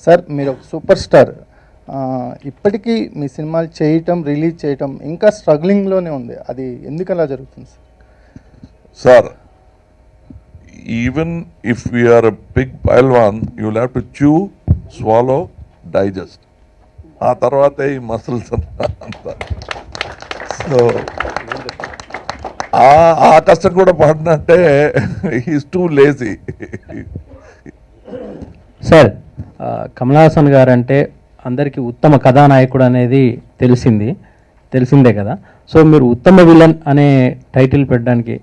Sir మీరు ఒక super star, ఇప్పటికీ మీ సినిమాలు చేయటం, రిలీజ్ చేయటం ఇంకా స్ట్రగ్లింగ్లోనే ఉంది. అది ఎందుకు అలా జరుగుతుంది sir? Even if we are a big పైల్వాన్, you will have to chew, swallow, digest. ఆ తర్వాతే ఈ మసిల్స్ అంతా. సో ఆ కష్టం కూడా పడినట్టే is too lazy. Sir, Kamal Haasan garu అంటే అందరికీ ఉత్తమ కథానాయకుడు అనేది తెలిసిందే కదా. సో మీరు ఉత్తమ విలన్ అనే టైటిల్ పెట్టడానికి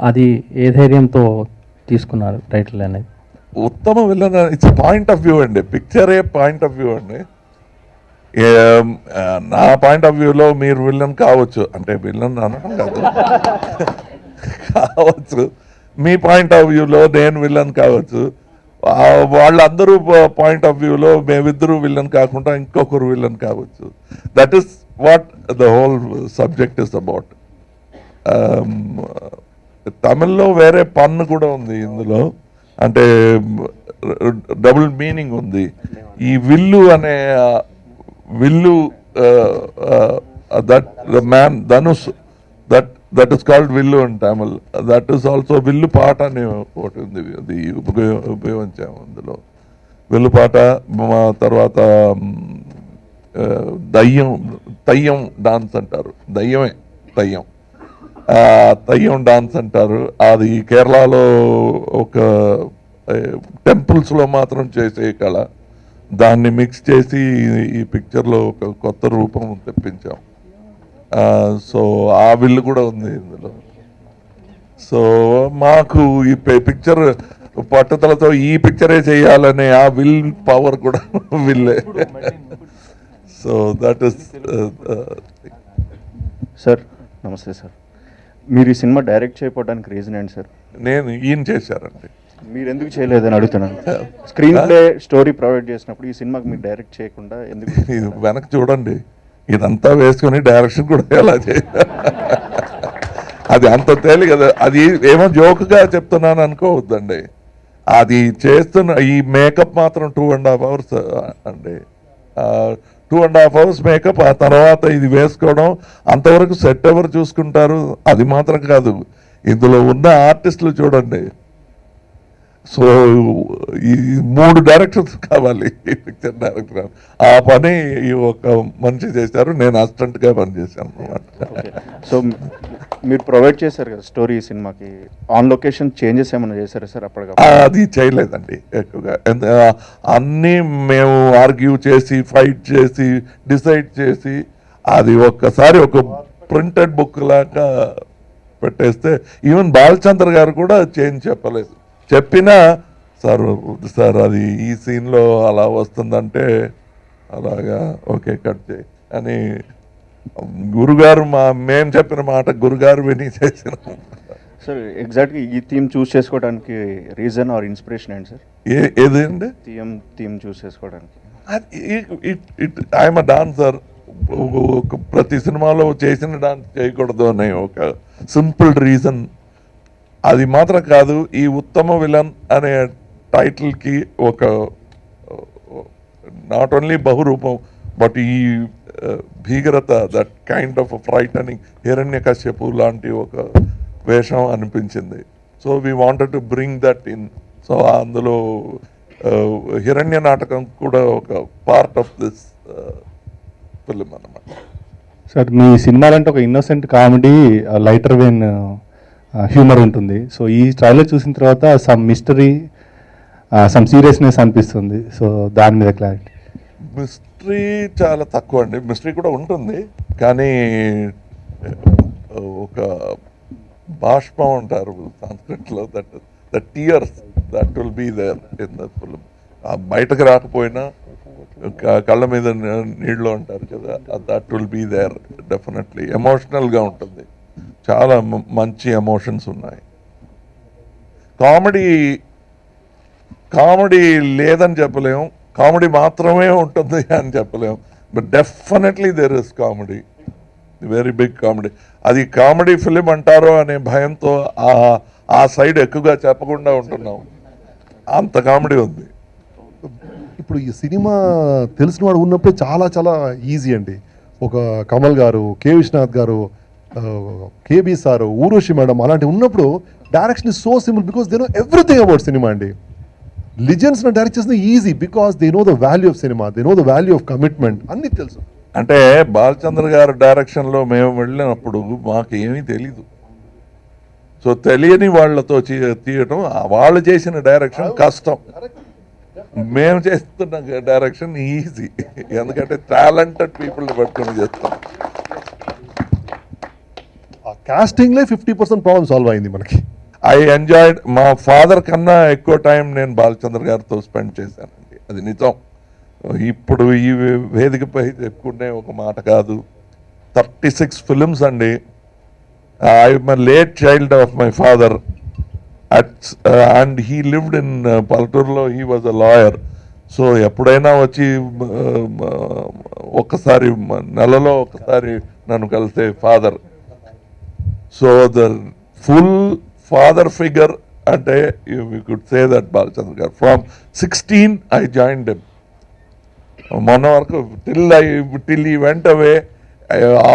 అది ఏ ధైర్యంతో తీసుకున్నారు టైటిల్ అనేది? ఉత్తమ villain it's point of view అండి, పిక్చరే పాయింట్ ఆఫ్ వ్యూ అండి. నా పాయింట్ ఆఫ్ వ్యూలో మీరు విలన్ కావచ్చు, అంటే విలన్ అనడం కావచ్చు. మీ పాయింట్ ఆఫ్ వ్యూలో నేను విలన్ కావచ్చు. వాళ్ళందరూ పాయింట్ ఆఫ్ వ్యూలో మేమిద్దరూ విలన్ కాకుండా ఇంకొకరు విలన్ కావచ్చు. That is what the whole subject is about. తమిళ్లో వేరే పన్ను కూడా ఉంది ఇందులో, అంటే డబుల్ మీనింగ్ ఉంది. ఈ విల్లు అనే విల్లు, that the man Dhanush, that is called విల్లు in Tamil. That is also విల్లు పాట అని ఒకటి ఉంది, అది ఉపయోగించాము అందులో. విల్లు పాట, తర్వాత తయ్యం డాన్స్ అంటారు, తయ్యం డాన్స్ అంటారు. అది కేరళలో ఒక టెంపుల్స్లో మాత్రం చేసే కళ. దాన్ని మిక్స్ చేసి ఈ పిక్చర్లో ఒక కొత్త రూపం తెప్పించాం. సో ఆ విల్లు కూడా ఉంది ఇందులో. సో మాకు ఈ పిక్చర్ పట్టుదలతో ఈ పిక్చరే చేయాలనే ఆ విల్ పవర్ కూడా విల్లే. So that is. సార్ నమస్తే సార్, మీరు ఈ సినిమా డైరెక్ట్ చేయకపోవడానికి రీజన్ ఏంటి సార్? ఈయన చేశారండి. మీరు ఎందుకు చేయలేదని అడుగుతున్నాను. స్క్రీన్ ప్లే స్టోరీ ప్రొవైడ్ చేసినప్పుడు ఈ సినిమాకి మీరు డైరెక్ట్ చేయకుండా ఎందుకు? వెనక్కి చూడండి, ఇదంతా వేసుకొని డైరెక్షన్ కూడా ఎలా చేయాలి, అది అంత తేలి కదా. అది ఏమో జోక్గా చెప్తున్నాను అనుకోవద్దండి. అది చేస్తున్న ఈ మేకప్ మాత్రం 2.5 hours అండి. 2.5 hours మేకప్, ఆ తర్వాత ఇది వేసుకోవడం. అంతవరకు సెట్ ఎవరు చూసుకుంటారు? అది మాత్రం కాదు, ఇందులో ఉన్న ఆర్టిస్టులు చూడండి. సో ఈ 3 డైరెక్టర్స్ కావాలి ఈ పిక్చర్ డైరెక్టర్. ఆ పని ఒక మనిషి చేశారు, నేను అసిస్టెంట్గా పనిచేశాను అనమాట. సో మీరు ప్రొవైడ్ చేశారు కదా స్టోరీ ఈ సినిమాకి, ఆన్ లొకేషన్ చేంజెస్ ఏమైనా చేశారా సార్ అప్పటికప్పుడు? అది చేయలేదండి ఎక్కువగా. అన్నీ మేము ఆర్గ్యూ చేసి, ఫైట్ చేసి, డిసైడ్ చేసి, అది ఒక్కసారి ఒక ప్రింటెడ్ బుక్ లాగా పెట్టేస్తే, ఈవెన్ బాలచంద్ర గారు కూడా చేంజ్ చెప్పలేదు. చెప్పినా సార్ అది ఈ సీన్లో అలా వస్తుందంటే అలాగా ఓకే కట్ చేయి అని గురుగారు మేము చెప్పిన మాట గురుగారు విని చేసిన. సార్ ఎగ్జాక్ట్గా ఈ థీమ్ చూస్ చేసుకోవడానికి రీజన్ ఆర్ ఇన్స్పిరేషన్ ఏంటి సార్? ఏదండి థీమ్ చూస్ చేసుకోవడానికి? I'm a dancer. ప్రతి సినిమాలో చేసిన డాన్స్ చేయకూడదు అనే ఒక సింపుల్ రీజన్. అది మాత్రం కాదు, ఈ ఉత్తమ విలన్ అనే టైటిల్కి ఒక నాట్ ఓన్లీ బహురూపం, బట్ ఈ భీకరత, that kind of frightening Hiranyakashipu లాంటి ఒక వేషం అనిపించింది. So we wanted to bring that in. So అందులో హిరణ్య నాటకం కూడా ఒక పార్ట్ ఆఫ్ దిస్ ఫిల్మ్ అన్నమాట. సార్ మీ సినిమాలంటే ఒక innocent comedy, lighter vein humour ఉంటుంది. సో ఈ ట్రైలర్ చూసిన తర్వాత సమ్ మిస్టరీ, సమ్ సీరియస్నెస్ అనిపిస్తుంది. సో దాని మీద క్లారిటీ. మిస్టరీ చాలా తక్కువ అండి. మిస్టరీ కూడా ఉంటుంది, కానీ ఒక బాష్పం అంటారు సంస్కృతిలో, that tears that will be there in the film. బయటకు రాకపోయినా కళ్ళ మీద నీళ్ళు అంటారు కదా, that will be there definitely. ఎమోషనల్గా ఉంటుంది, చాలా మంచి ఎమోషన్స్ ఉన్నాయి. కామెడీ లేదని చెప్పలేము, కామెడీ మాత్రమే ఉంటుంది అని చెప్పలేము, but definitely there is comedy, very big comedy. అది కామెడీ ఫిలిం అంటారో అనే భయంతో ఆ సైడ్ ఎక్కువగా చెప్పకుండా ఉంటున్నాం, అంత కామెడీ ఉంది. ఇప్పుడు ఈ సినిమా తెలిసిన వాడు ఉన్నప్పుడే చాలా చాలా ఈజీ అండి. ఒక కమల్ గారు, కే విశ్వనాథ్ గారు, కేబీ సారు, ఊర్వశి మేడం అలాంటి ఉన్నప్పుడు direction is so simple because they know everything about cinema అండి. లిజెండ్స్ డైరెక్ట్ చేసిన easy because they know the value of cinema, they know the value of commitment, అన్ని తెలుసు. అంటే బాలచంద్ర గారు డైరెక్షన్లో మేము వెళ్ళినప్పుడు మాకు ఏమీ తెలీదు. సో తెలియని వాళ్ళతో తీయటం, వాళ్ళు చేసిన డైరెక్షన్ కష్టం, మేము చేస్తున్న డైరెక్షన్ ఈజీ. ఎందుకంటే టాలెంటెడ్ పీపుల్ని పట్టుకుని చేస్తాం. ఆ కాస్టింగ్లే 50% ప్రాబ్లం సాల్వ్ అయింది మనకి. I enjoyed. మా ఫాదర్ కన్నా ఎక్కువ టైం నేను బాలచంద్ర గారితో స్పెండ్ చేశానండి, అది నిజం. ఇప్పుడు ఈ వేదికపై చెప్పుకునే ఒక మాట కాదు. 36 ఫిలిమ్స్ అండి. I'm late child of my father and he lived in పల్లెటూరులో. He was a lawyer. So ఎప్పుడైనా వచ్చి ఒక్కసారి నెలలో ఒకసారి నన్ను కలిసే father. So the full father figure అంటే you could say that Balachandra garu. From 16 I joined him. మొన్న వరకు till he went away,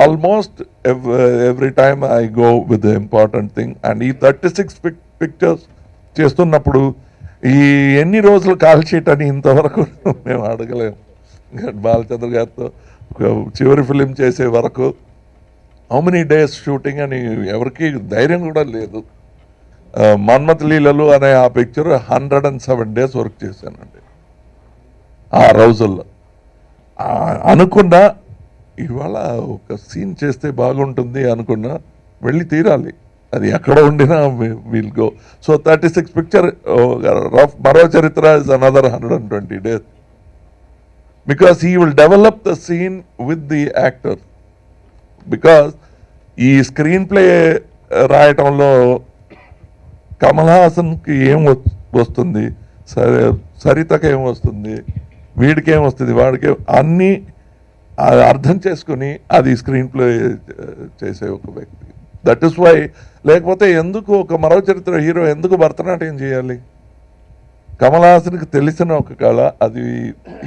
almost every time I go with the important thing. And ఈ 36 పిక్చర్స్ చేస్తున్నప్పుడు ఈ ఎన్ని రోజులు కాల్ షీట్ అని ఇంతవరకు మేము అడగలేము. బాలచంద్ర గారితో చివరి ఫిలిం చేసే వరకు హౌ మెనీ డేస్ షూటింగ్ అని ఎవరికి ధైర్యం కూడా లేదు. మన్మథ్ లీలలు అనే ఆ పిక్చర్ 107 days వర్క్ చేశానండి ఆ రోజుల్లో. అనుకున్నా ఇవాళ ఒక సీన్ చేస్తే బాగుంటుంది అనుకున్నా, వెళ్ళి తీరాలి, అది ఎక్కడ ఉండినా will go. So 36 picture rough. Maro Charitra is another 120 days because he will develop the scene with the actor. Because ఈ స్క్రీన్ ప్లే రాయటంలో కమల్ హాసన్కి ఏం వస్తుంది, సరితకి ఏం వస్తుంది, వీడికేం వస్తుంది, వాడికి అన్నీ అర్థం చేసుకుని అది స్క్రీన్ ప్లే చేసే ఒక వ్యక్తి. That is why. లేకపోతే ఎందుకు ఒక మరో చరిత్ర హీరో ఎందుకు భరతనాట్యం చేయాలి? కమల్ హాసన్కి తెలిసిన ఒక కళ అది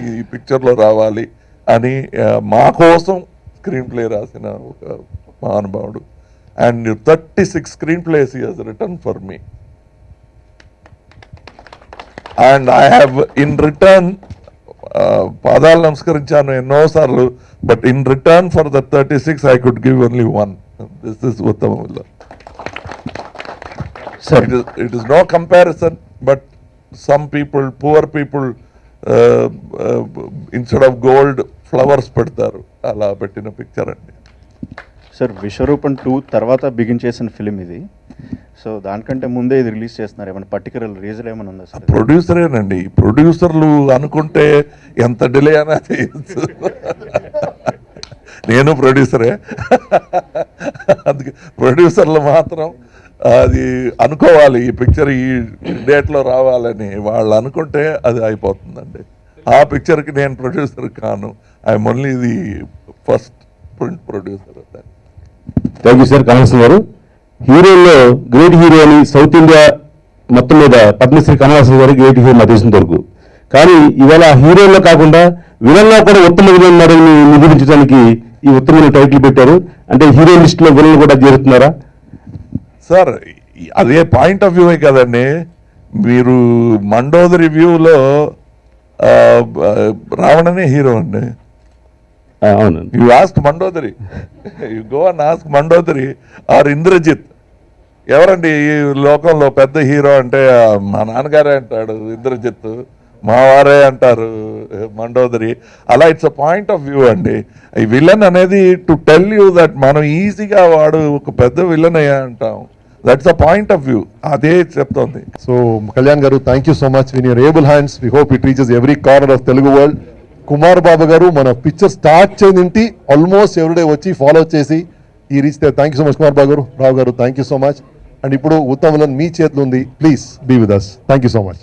ఈ పిక్చర్లో రావాలి అని మా కోసం స్క్రీన్ ప్లే రాసిన ఒక మహానుభావుడు. And 36 screen place he has return for me. And I have in return పాదాలు నమస్కరించాను ఎన్నోసార్లు. But in return for the 36 I could give only one. This is ఉత్తమ villa. It is no comparison, but some people, poor people, instead of gold, flowers పెడతారు. అలా పెట్టిన picture అండి. Sir విశ్వరూపం 2 తర్వాత begin చేసిన film ఇది. సో దానికంటే ముందే ఇది రిలీజ్ చేస్తున్నారు. ఏమైనా పర్టికులర్ రీజన్ ఏమైనా ఉందా సార్? ప్రొడ్యూసరేనండి. ప్రొడ్యూసర్లు అనుకుంటే ఎంత డిలే అయినా చేయొచ్చు. నేను ప్రొడ్యూసరే. అందుకే ప్రొడ్యూసర్లు మాత్రం అది అనుకోవాలి, ఈ పిక్చర్ ఈ డేట్లో రావాలని. వాళ్ళు అనుకుంటే అది అయిపోతుందండి. ఆ పిక్చర్కి నేను ప్రొడ్యూసర్ కాను. I'm only the first print producer. Thank you sir. Kamal గారు హీరోల్లో గ్రేట్ హీరో అని సౌత్ ఇండియా మొత్తం మీద పద్మశ్రీ కమల్ హాసన్ గారు గ్రేట్ హీరో మా తెలిసినంత వరకు. కానీ ఇవాళ హీరోల్లో కాకుండా విలన్లో కూడా ఉత్తమ విలన్ మోడల్ని నిరూపించడానికి ఈ ఉత్తమైన టైటిల్ పెట్టారు. అంటే హీరో లిస్టులో విలన్లు కూడా చేరుతున్నారా సార్? అదే పాయింట్ ఆఫ్ వ్యూ కదండి. మీరు మండోదరి వ్యూలో రావణనే హీరో అండి. అవునండి. You ask Mandodari, you go and ask Mandodari or Indrajit, ఎవరండి ఈ లోకంలో పెద్ద హీరో అంటే మా నాన్నగారే అంటాడు ఇంద్రజిత్, మా వారే అంటారు మండోదరి. అలా it's a point of view అండి. ఈ విలన్ అనేది టు టెల్ యూ దట్ మనం ఈజీగా వాడు ఒక పెద్ద విలన్ అయ్యా అంటాం. That's a point of view. అదే చెప్తోంది. So Kalyan garu, thank you so much. In your able hands we hope it reaches every corner of Telugu world. Kumar Babu garu మన పిక్చర్ స్టార్ట్ చేయనింటి ఆల్మోస్ట్ ఎవ్రీడే వచ్చి ఫాలో చేసి ఈ రీచ్ దే. Thank you so much Kumar Babu garu. Rao garu, thank you so much. And ఇప్పుడు ఉత్తమ విలన్ మీ చేతిలో ఉంది. Please be with us. Thank you so much.